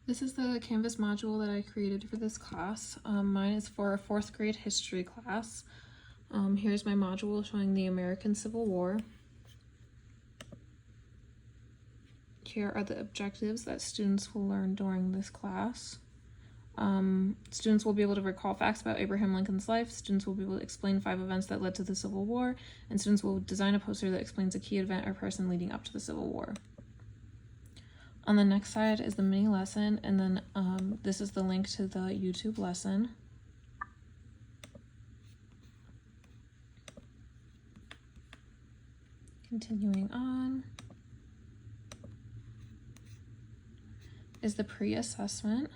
This is the Canvas module that I created for this class. Mine is for a 4th grade history class. Here's my module showing the American Civil War. Here are the objectives that students will learn during this class. Students will be able to recall facts about Abraham Lincoln's life. Students will be able to explain 5 events that led to the Civil War, and students will design a poster that explains a key event or person leading up to the Civil War. On the next side is the mini lesson, and then this is the link to the YouTube lesson. Continuing on is the pre-assessment.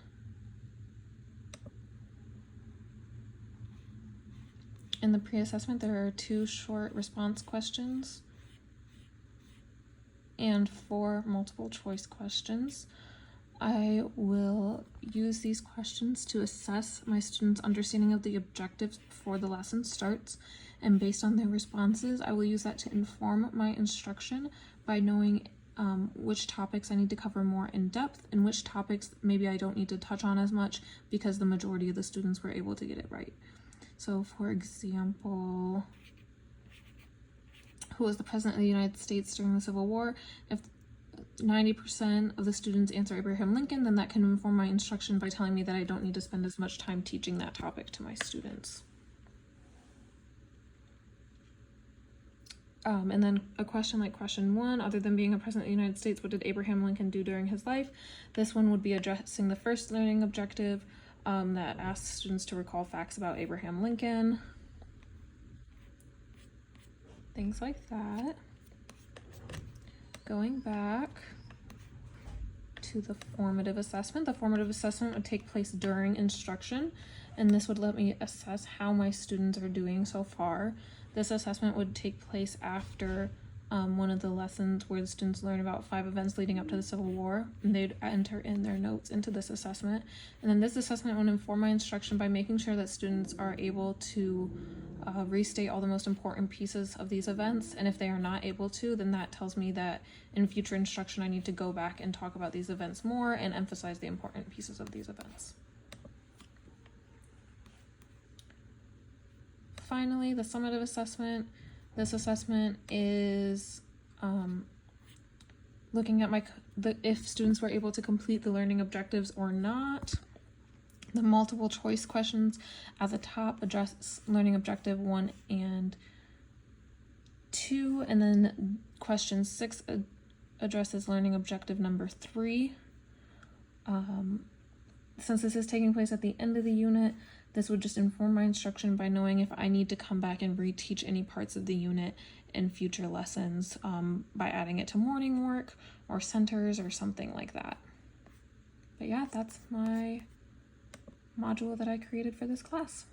In the pre-assessment, there are 2 short response questions and 4 multiple choice questions. I will use these questions to assess my students' understanding of the objectives before the lesson starts, and based on their responses, I will use that to inform my instruction by knowing which topics I need to cover more in depth and which topics maybe I don't need to touch on as much because the majority of the students were able to get it right. So for example, who was the president of the United States during the Civil War? If 90% of the students answer Abraham Lincoln, then that can inform my instruction by telling me that I don't need to spend as much time teaching that topic to my students. And then a question like question 1, other than being a president of the United States, what did Abraham Lincoln do during his life? This one would be addressing the first learning objective that asks students to recall facts about Abraham Lincoln. Things like that. Going back to the formative assessment. The formative assessment would take place during instruction, and this would let me assess how my students are doing so far. This assessment would take place after one of the lessons where the students learn about 5 events leading up to the Civil War, and they'd enter in their notes into this assessment. And then this assessment would inform my instruction by making sure that students are able to restate all the most important pieces of these events, and if they are not able to, then that tells me that in future instruction I need to go back and talk about these events more and emphasize the important pieces of these events. Finally, the summative assessment. This assessment is looking at if students were able to complete the learning objectives or not. The multiple choice questions at the top address learning objective 1 and 2, and then question 6 addresses learning objective number 3. Since this is taking place at the end of the unit, this would just inform my instruction by knowing if I need to come back and reteach any parts of the unit in future lessons by adding it to morning work or centers or something like that. But yeah, that's my module that I created for this class.